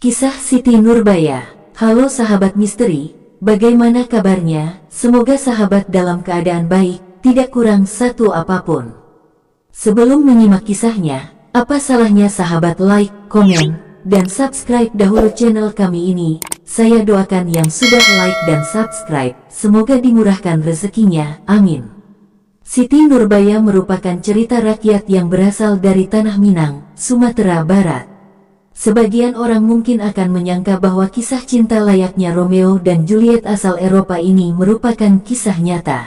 Kisah Siti Nurbaya. Halo sahabat misteri, bagaimana kabarnya? Semoga sahabat dalam keadaan baik, tidak kurang satu apapun. Sebelum menyimak kisahnya, apa salahnya sahabat like, komen, dan subscribe dahulu channel kami ini. Saya doakan yang sudah like dan subscribe, semoga dimurahkan rezekinya, amin. Siti Nurbaya merupakan cerita rakyat yang berasal dari Tanah Minang, Sumatera Barat. Sebagian orang mungkin akan menyangka bahwa kisah cinta layaknya Romeo dan Juliet asal Eropa ini merupakan kisah nyata.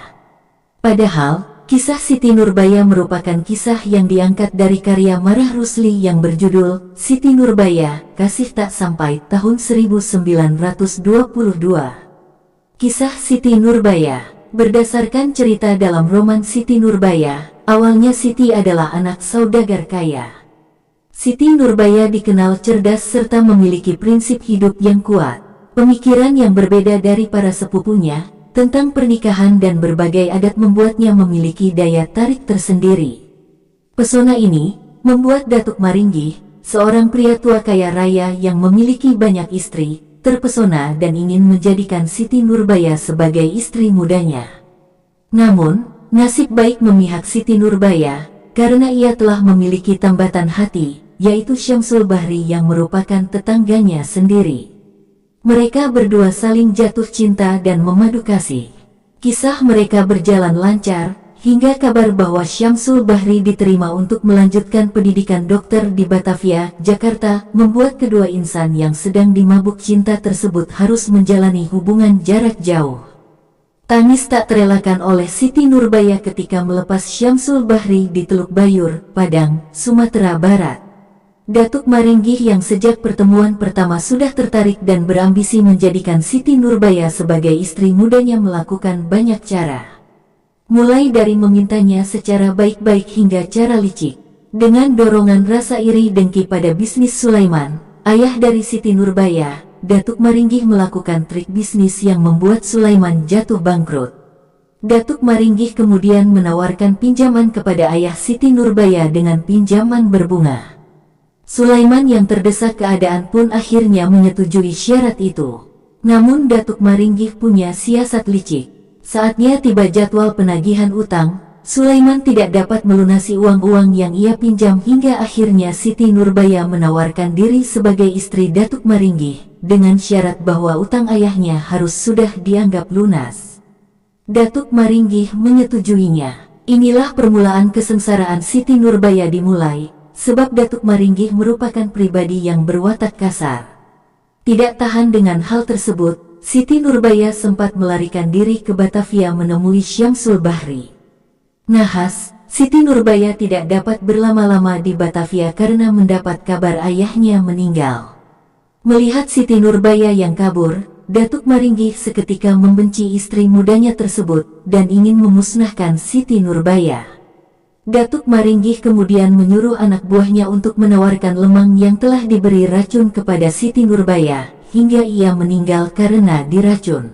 Padahal, kisah Siti Nurbaya merupakan kisah yang diangkat dari karya Marah Rusli yang berjudul Siti Nurbaya, Kasih Tak Sampai tahun 1922. Kisah Siti Nurbaya berdasarkan cerita dalam roman Siti Nurbaya. Awalnya Siti adalah anak saudagar kaya. Siti Nurbaya dikenal cerdas serta memiliki prinsip hidup yang kuat. Pemikiran yang berbeda dari para sepupunya tentang pernikahan dan berbagai adat membuatnya memiliki daya tarik tersendiri. Pesona ini membuat Datuk Maringgih, seorang pria tua kaya raya yang memiliki banyak istri, terpesona dan ingin menjadikan Siti Nurbaya sebagai istri mudanya. Namun, nasib baik memihak Siti Nurbaya karena ia telah memiliki tambatan hati, yaitu Syamsul Bahri yang merupakan tetangganya sendiri. Mereka berdua saling jatuh cinta dan memadu kasih. Kisah mereka berjalan lancar, hingga kabar bahwa Syamsul Bahri diterima untuk melanjutkan pendidikan dokter di Batavia, Jakarta, membuat kedua insan yang sedang dimabuk cinta tersebut harus menjalani hubungan jarak jauh. Tangis tak terelakkan oleh Siti Nurbaya ketika melepas Syamsul Bahri di Teluk Bayur, Padang, Sumatera Barat. Datuk Maringgih yang sejak pertemuan pertama sudah tertarik dan berambisi menjadikan Siti Nurbaya sebagai istri mudanya melakukan banyak cara. Mulai dari memintanya secara baik-baik hingga cara licik. Dengan dorongan rasa iri dengki pada bisnis Sulaiman, ayah dari Siti Nurbaya, Datuk Maringgih melakukan trik bisnis yang membuat Sulaiman jatuh bangkrut. Datuk Maringgih kemudian menawarkan pinjaman kepada ayah Siti Nurbaya dengan pinjaman berbunga. Sulaiman yang terdesak keadaan pun akhirnya menyetujui syarat itu. Namun Datuk Maringgih punya siasat licik. Saatnya tiba jadwal penagihan utang, Sulaiman tidak dapat melunasi uang-uang yang ia pinjam hingga akhirnya Siti Nurbaya menawarkan diri sebagai istri Datuk Maringgih dengan syarat bahwa utang ayahnya harus sudah dianggap lunas. Datuk Maringgih menyetujuinya. Inilah permulaan kesengsaraan Siti Nurbaya dimulai. Sebab Datuk Maringgih merupakan pribadi yang berwatak kasar. Tidak tahan dengan hal tersebut, Siti Nurbaya sempat melarikan diri ke Batavia menemui Syamsul Bahri. Nahas, Siti Nurbaya tidak dapat berlama-lama di Batavia karena mendapat kabar ayahnya meninggal. Melihat Siti Nurbaya yang kabur, Datuk Maringgih seketika membenci istri mudanya tersebut dan ingin memusnahkan Siti Nurbaya. Datuk Maringgih kemudian menyuruh anak buahnya untuk menawarkan lemang yang telah diberi racun kepada Siti Nurbaya, hingga ia meninggal karena diracun.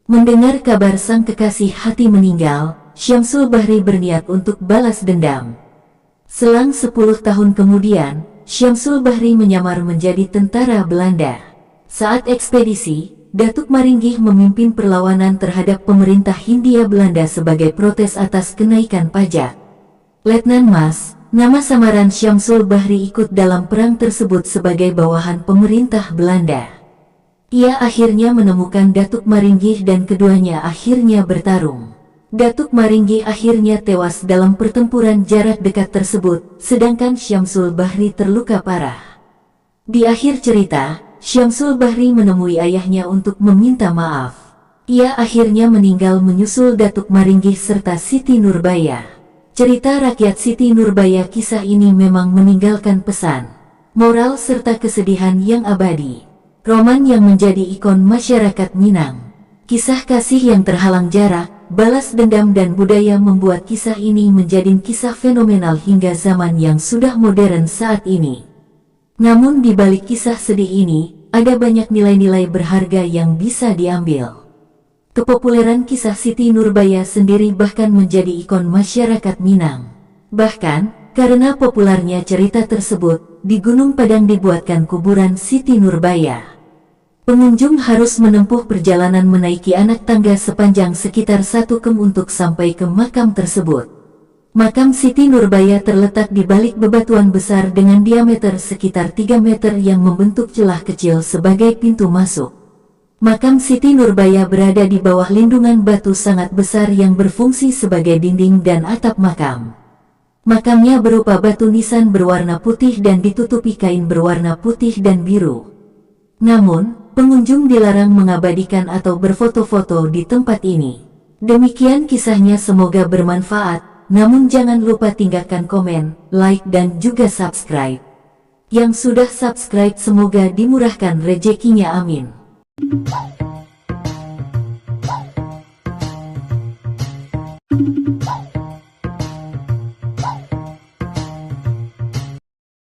Mendengar kabar sang kekasih hati meninggal, Syamsul Bahri berniat untuk balas dendam. Selang 10 tahun kemudian, Syamsul Bahri menyamar menjadi tentara Belanda. Saat ekspedisi, Datuk Maringgih memimpin perlawanan terhadap pemerintah Hindia Belanda sebagai protes atas kenaikan pajak. Letnan Mas, nama samaran Syamsul Bahri, ikut dalam perang tersebut sebagai bawahan pemerintah Belanda. Ia akhirnya menemukan Datuk Maringgih dan keduanya akhirnya bertarung. Datuk Maringgih akhirnya tewas dalam pertempuran jarak dekat tersebut, sedangkan Syamsul Bahri terluka parah. Di akhir cerita, Syamsul Bahri menemui ayahnya untuk meminta maaf. Ia akhirnya meninggal menyusul Datuk Maringgih serta Siti Nurbaya. Cerita rakyat Siti Nurbaya, kisah ini memang meninggalkan pesan, moral serta kesedihan yang abadi. Roman yang menjadi ikon masyarakat Minang. Kisah kasih yang terhalang jarak, balas dendam dan budaya membuat kisah ini menjadi kisah fenomenal hingga zaman yang sudah modern saat ini. Namun di balik kisah sedih ini, ada banyak nilai-nilai berharga yang bisa diambil. Kepopuleran kisah Siti Nurbaya sendiri bahkan menjadi ikon masyarakat Minang. Bahkan, Karena populernya cerita tersebut, di Gunung Padang dibuatkan kuburan Siti Nurbaya. Pengunjung harus menempuh perjalanan menaiki anak tangga sepanjang sekitar 1 km untuk sampai ke makam tersebut. Makam Siti Nurbaya terletak di balik bebatuan besar dengan diameter sekitar 3 meter yang membentuk celah kecil sebagai pintu masuk. Makam Siti Nurbaya berada di bawah lindungan batu sangat besar yang berfungsi sebagai dinding dan atap makam. Makamnya berupa batu nisan berwarna putih dan ditutupi kain berwarna putih dan biru. Namun, pengunjung dilarang mengabadikan atau berfoto-foto di tempat ini. Demikian kisahnya, semoga bermanfaat, namun jangan lupa tinggalkan komen, like dan juga subscribe. Yang sudah subscribe semoga dimurahkan rezekinya, amin.